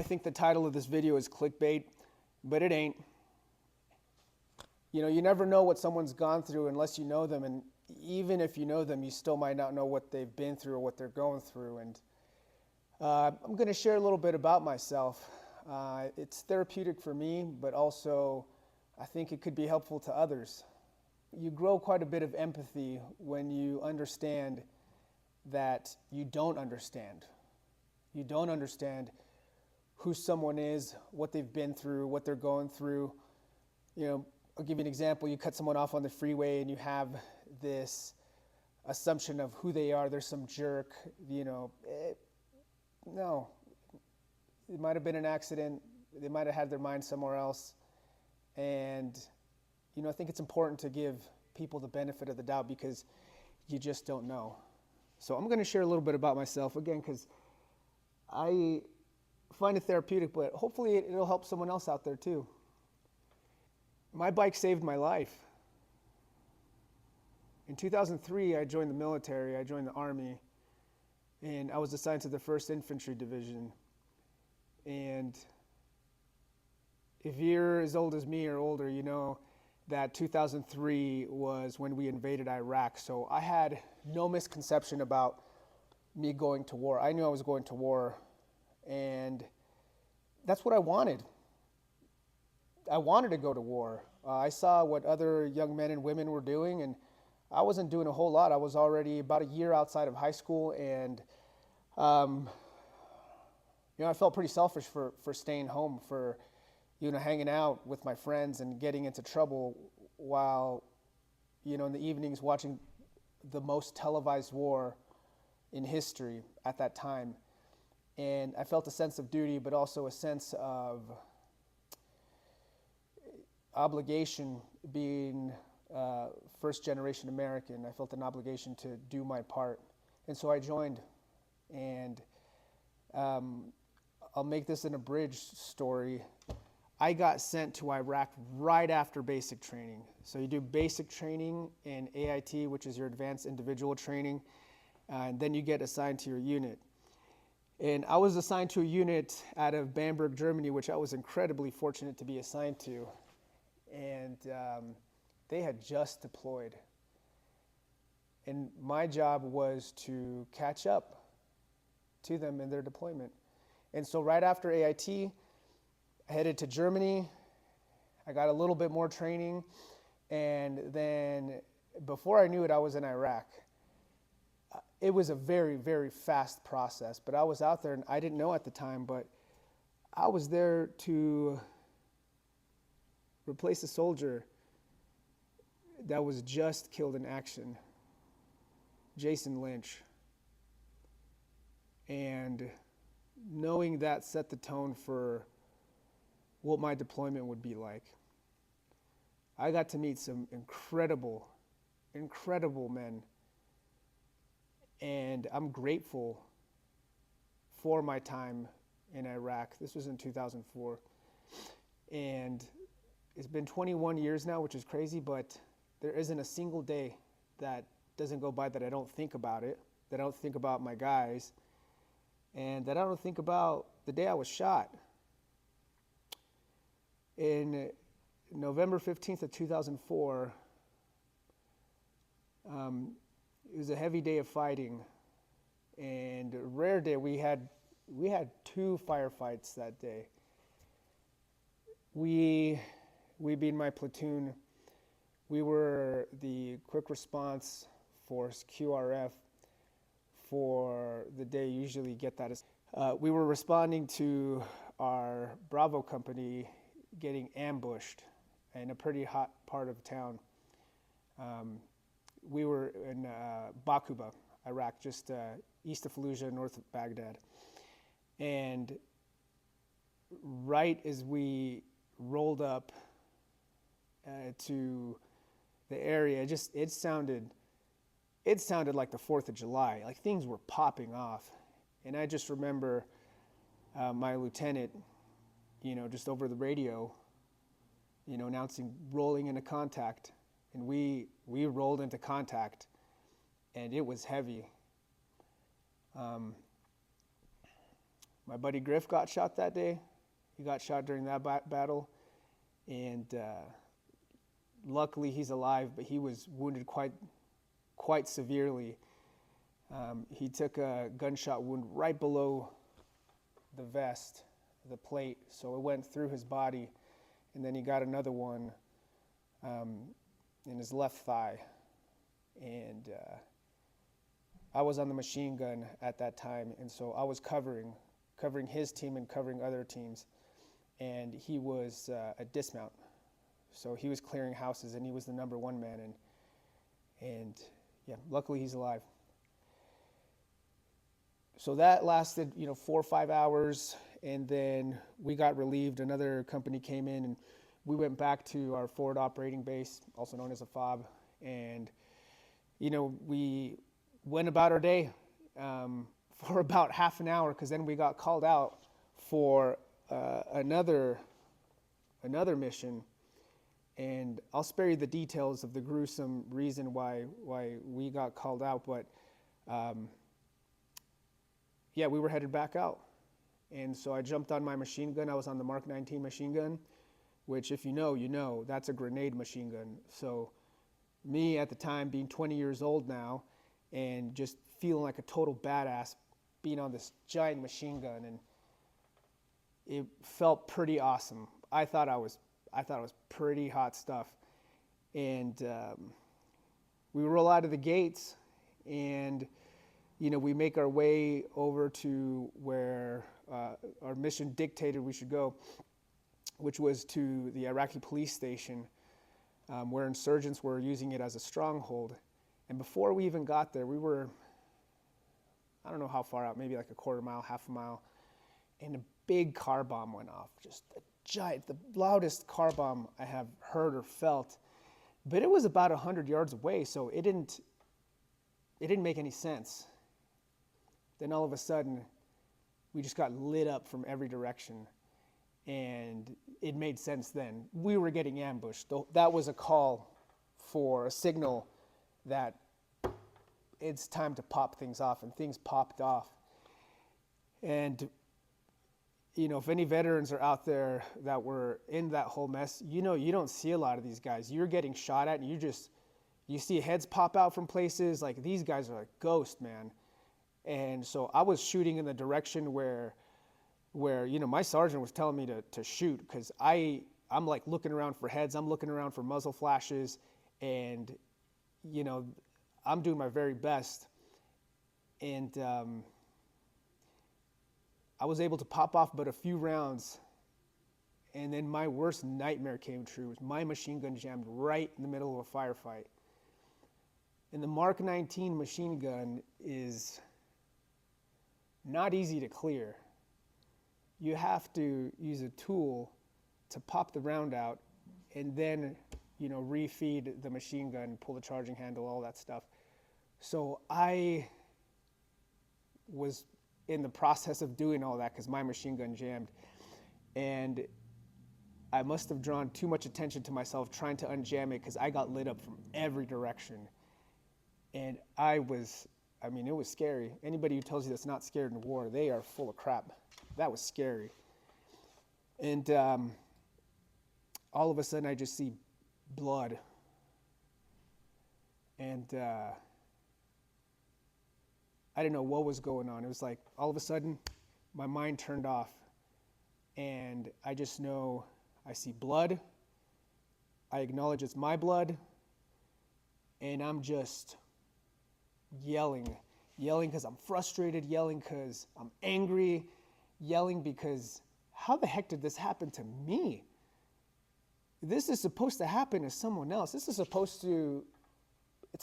might think the title of this video is clickbait, but it ain't. You know, you never know what someone's gone through unless you know them, and even if you know them, you still might not know what they've been through or what they're going through. And I'm going to share a little bit about myself. It's therapeutic for me, but also I think it could be helpful to others. You grow quite a bit of empathy when you understand that you don't understand. You don't understand who someone is, what they've been through, what they're going through. You know, I'll give you an example. You cut someone off on the freeway and you have this assumption of who they are. They're some jerk, no. It might have been an accident. They might have had their mind somewhere else. And, I think it's important to give people the benefit of the doubt because you just don't know. So I'm going to share a little bit about myself, again, because I find it therapeutic, but hopefully it'll help someone else out there too. My bike saved my life. In 2003, I joined the military. I joined the Army, and I was assigned to the 1st Infantry Division. And if you're as old as me or older, you know that 2003 was when we invaded Iraq. So I had no misconception about me going to war. I knew I was going to war, and that's what I wanted. I wanted to go to war. I saw what other young men and women were doing, and I wasn't doing a whole lot. I was already about a year outside of high school, and I felt pretty selfish for staying home, for hanging out with my friends and getting into trouble while, in the evenings watching the most televised war in history at that time. And I felt a sense of duty, but also a sense of obligation. Being first generation American, I felt an obligation to do my part. And so I joined. And I'll make this an abridged story. I got sent to Iraq right after basic training. So you do basic training in AIT, which is your advanced individual training, and then you get assigned to your unit. And I was assigned to a unit out of Bamberg, Germany, which I was incredibly fortunate to be assigned to. And they had just deployed. And my job was to catch up to them in their deployment. And so right after AIT, I headed to Germany. I got a little bit more training. And then before I knew it, I was in Iraq. It was a very, very fast process. But I was out there, and I didn't know at the time, but I was there to replace a soldier that was just killed in action, Jason Lynch. And knowing that set the tone for what my deployment would be like. I got to meet some incredible, incredible men. And I'm grateful for my time in Iraq. This was in 2004. And it's been 21 years now, which is crazy, but there isn't a single day that doesn't go by that I don't think about it, that I don't think about my guys, and that I don't think about the day I was shot. In November 15th of 2004, it was a heavy day of fighting, and a rare day. We had 2 firefights that day. We being my platoon, we were the quick response force, QRF, for the day. Usually get that as we were responding to our Bravo company getting ambushed in a pretty hot part of town. We were in Baquba, Iraq, just east of Fallujah, north of Baghdad. And right as we rolled up to the area, it sounded like the 4th of July. Like things were popping off. And I just remember my lieutenant, just over the radio, announcing rolling into contact. And we rolled into contact, and it was heavy. My buddy Griff got shot that day. He got shot during that battle, and luckily he's alive, but he was wounded quite severely. He took a gunshot wound right below the vest, the plate, so it went through his body, and then he got another one in his left thigh. And I was on the machine gun at that time, and so I was covering his team and covering other teams, and he was a dismount. So he was clearing houses, and he was the number one man, and yeah, luckily he's alive. So that lasted, 4 or 5 hours, and then we got relieved. Another company came in, and we went back to our forward operating base, also known as a FOB, and we went about our day for about half an hour, because then we got called out for another mission. And I'll spare you the details of the gruesome reason why we got called out, but yeah, we were headed back out. And so I jumped on my machine gun. I was on the Mark 19 machine gun, which if you know, that's a grenade machine gun. So me at the time, being 20 years old now, and just feeling like a total badass being on this giant machine gun, and it felt pretty awesome. I thought it was pretty hot stuff. And we roll out of the gates, and we make our way over to where our mission dictated we should go, which was to the Iraqi police station, where insurgents were using it as a stronghold. And before we even got there, we were, I don't know how far out, maybe like a quarter mile, half a mile, and a big car bomb went off. Just a giant, the loudest car bomb I have heard or felt. But it was about 100 yards away, so it didn't make any sense. Then all of a sudden, we just got lit up from every direction. And it made sense then. We were getting ambushed. That was a call for a signal that it's time to pop things off, and things popped off. And if any veterans are out there that were in that whole mess, you don't see a lot of these guys. You're getting shot at, and you see heads pop out from places. Like, these guys are like ghosts, man. And so I was shooting in the direction where my sergeant was telling me to shoot, because I'm like looking around for heads, I'm looking around for muzzle flashes, and I'm doing my very best. And I was able to pop off but a few rounds, and then my worst nightmare came true. My machine gun jammed right in the middle of a firefight. And the Mark 19 machine gun is not easy to clear. You have to use a tool to pop the round out, and then refeed the machine gun, pull the charging handle, all that stuff. So I was in the process of doing all that because my machine gun jammed, and I must have drawn too much attention to myself trying to unjam it, because I got lit up from every direction. And it was scary. Anybody who tells you that's not scared in war, they are full of crap. That was scary. And all of a sudden, I just see blood. And I didn't know what was going on. It was like, all of a sudden, my mind turned off. And I just know I see blood. I acknowledge it's my blood. And I'm just yelling because I'm frustrated, yelling because I'm angry, yelling because how the heck did this happen to me? This is supposed to happen to someone else. It's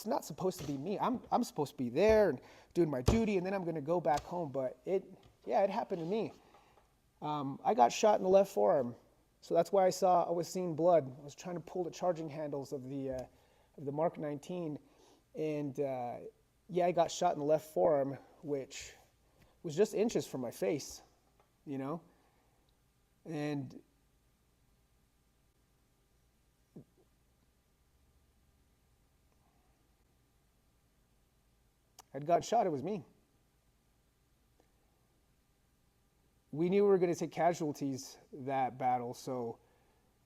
not supposed to be me. I'm supposed to be there and doing my duty, and then I'm going to go back home. But it happened to me. I got shot in the left forearm, so that's why I was seeing blood. I was trying to pull the charging handles of the Mark 19, and I got shot in the left forearm, which was just inches from my face, and I'd got shot. It was me. we knew we were going to take casualties that battle, so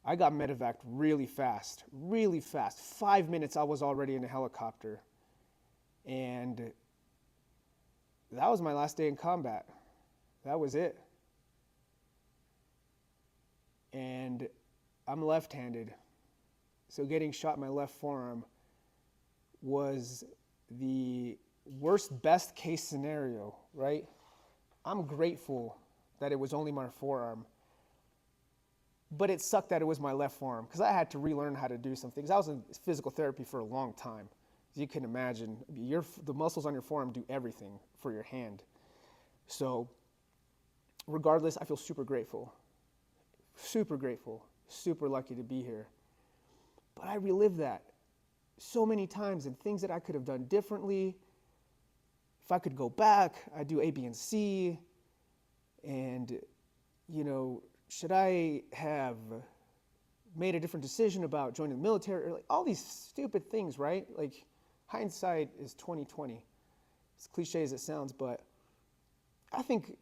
I got medevaced really fast, really fast. 5 minutes, I was already in a helicopter. And that was my last day in combat. That was it. And I'm left-handed. So getting shot in my left forearm was the worst, best case scenario, right? I'm grateful that it was only my forearm. But it sucked that it was my left forearm because I had to relearn how to do some things. I was in physical therapy for a long time. As you can imagine, the muscles on your forearm do everything for your hand. So regardless, I feel super grateful, super lucky to be here. But I relive that so many times and things that I could have done differently. If I could go back, I'd do A, B, and C. And, should I have made a different decision about joining the military? Or like all these stupid things, right? Like hindsight is 20/20. As cliche as it sounds, but I think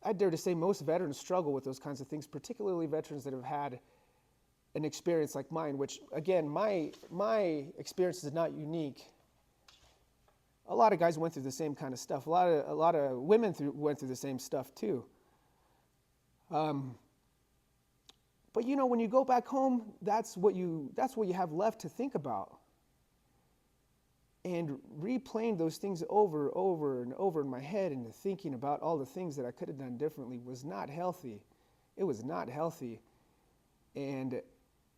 I dare to say most veterans struggle with those kinds of things, particularly veterans that have had an experience like mine, which again, my experience is not unique. A lot of guys went through the same kind of stuff. A lot of women went through the same stuff too. But when you go back home, that's what you have left to think about. And replaying those things over and over in my head and thinking about all the things that I could have done differently was not healthy. It was not healthy. And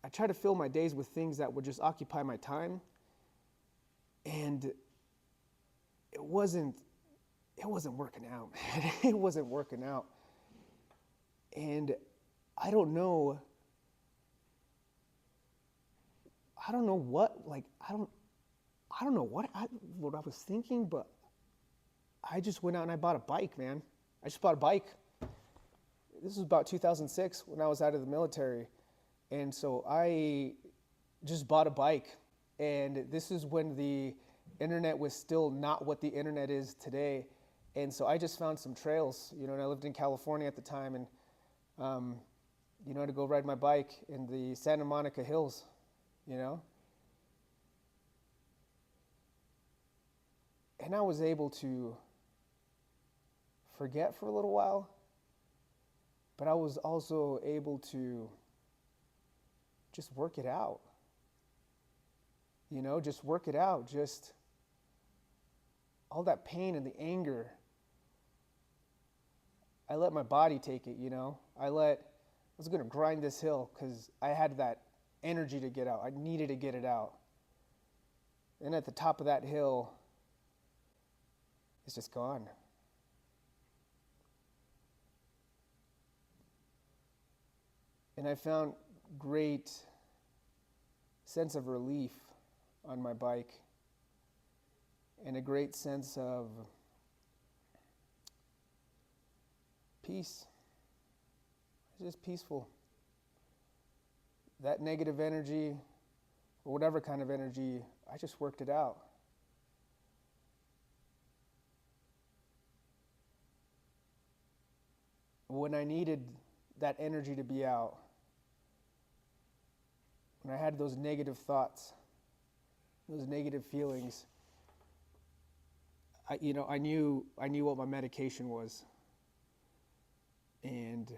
I try to fill my days with things that would just occupy my time. And it wasn't working out, man. It wasn't working out. And I don't know what I was thinking, but I just went out and I bought a bike, man. I just bought a bike. This was about 2006 when I was out of the military. And so I just bought a bike. And this is when the internet was still not what the internet is today. And so I just found some trails, and I lived in California at the time, and to go ride my bike in the Santa Monica Hills, And I was able to forget for a little while, but I was also able to just work it out. Just work it out. Just all that pain and the anger, I let my body take it, I was going to grind this hill because I had that energy to get out. I needed to get it out. And at the top of that hill, it's just gone. And I found great sense of relief on my bike and a great sense of peace. It's just peaceful. That negative energy, or whatever kind of energy, I just worked it out. When I needed that energy to be out, when I had those negative thoughts, those negative feelings, I knew what my medication was. And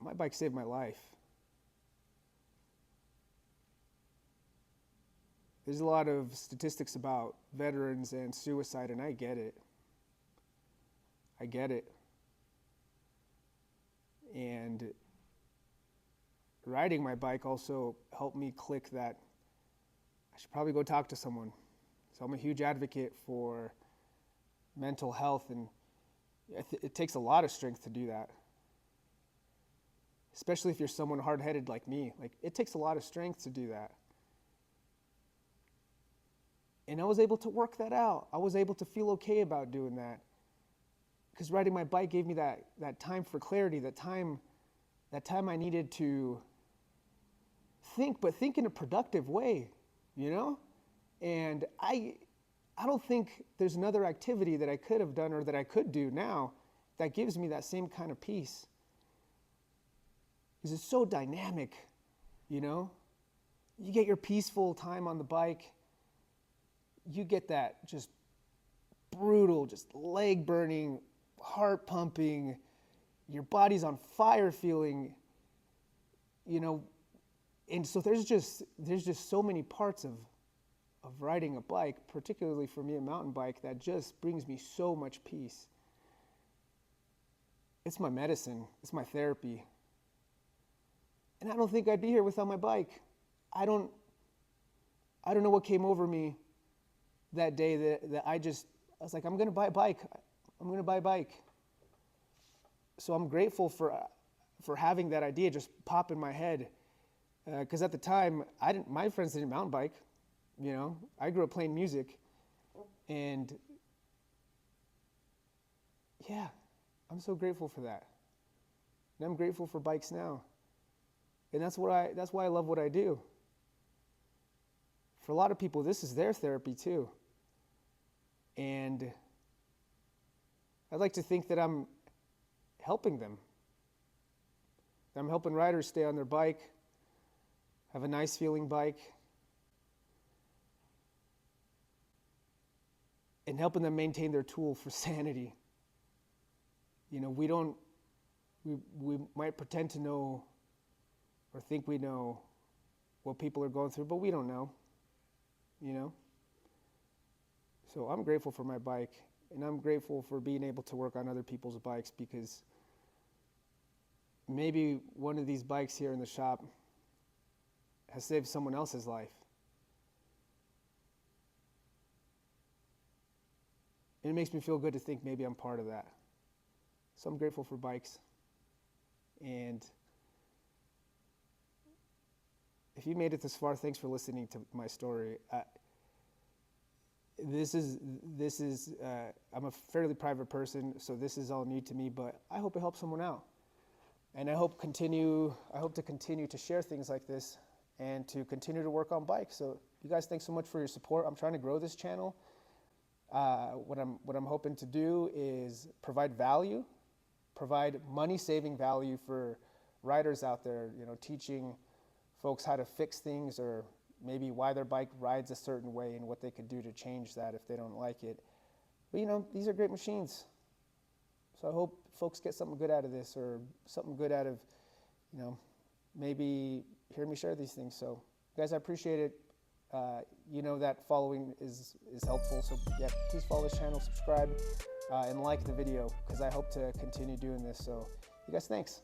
my bike saved my life. There's a lot of statistics about veterans and suicide, and I get it. And riding my bike also helped me click that I should probably go talk to someone. So I'm a huge advocate for mental health, and it takes a lot of strength to do that. Especially if you're someone hard-headed like me. It takes a lot of strength to do that. And I was able to work that out. I was able to feel okay about doing that. Because riding my bike gave me that time for clarity, that time I needed to think, but think in a productive way, And I I don't think there's another activity that I could have done or that I could do now that gives me that same kind of peace. Because it's so dynamic, you know? You get your peaceful time on the bike, you get that just brutal, just leg burning, heart pumping, your body's on fire feeling, you know, and so there's just so many parts of riding a bike, particularly for me a mountain bike, that just brings me so much peace. It's my medicine, it's my therapy. And I don't think I'd be here without my bike. I don't know what came over me that day that I was like, I'm going to buy a bike. I'm going to buy a bike. So I'm grateful for having that idea just pop in my head. Because at the time, my friends didn't mountain bike. You know, I grew up playing music. And yeah, I'm so grateful for that. And I'm grateful for bikes now. And that's why I love what I do. For a lot of people, this is their therapy too. And I'd like to think that I'm helping them. That I'm helping riders stay on their bike, have a nice feeling bike, and helping them maintain their tool for sanity. You know, we might pretend to know or think we know what people are going through, but we don't know, you know? So I'm grateful for my bike, and I'm grateful for being able to work on other people's bikes, because maybe one of these bikes here in the shop has saved someone else's life. And it makes me feel good to think maybe I'm part of that. So I'm grateful for bikes. And if you made it this far, thanks for listening to my story. I'm a fairly private person, so this is all new to me, but I hope it helps someone out. And I hope to continue to share things like this and to continue to work on bikes. So you guys, thanks so much for your support. I'm trying to grow this channel. What I'm hoping to do is provide value, provide money-saving value for riders out there, you know, teaching folks how to fix things, or maybe why their bike rides a certain way and what they could do to change that if they don't like it. But, you know, these are great machines. So I hope folks get something good out of this, or something good out of, you know, maybe hearing me share these things. So, guys, I appreciate it. You know that following is helpful. So, yeah, please follow this channel, subscribe, and like the video, because I hope to continue doing this. So, you guys, thanks.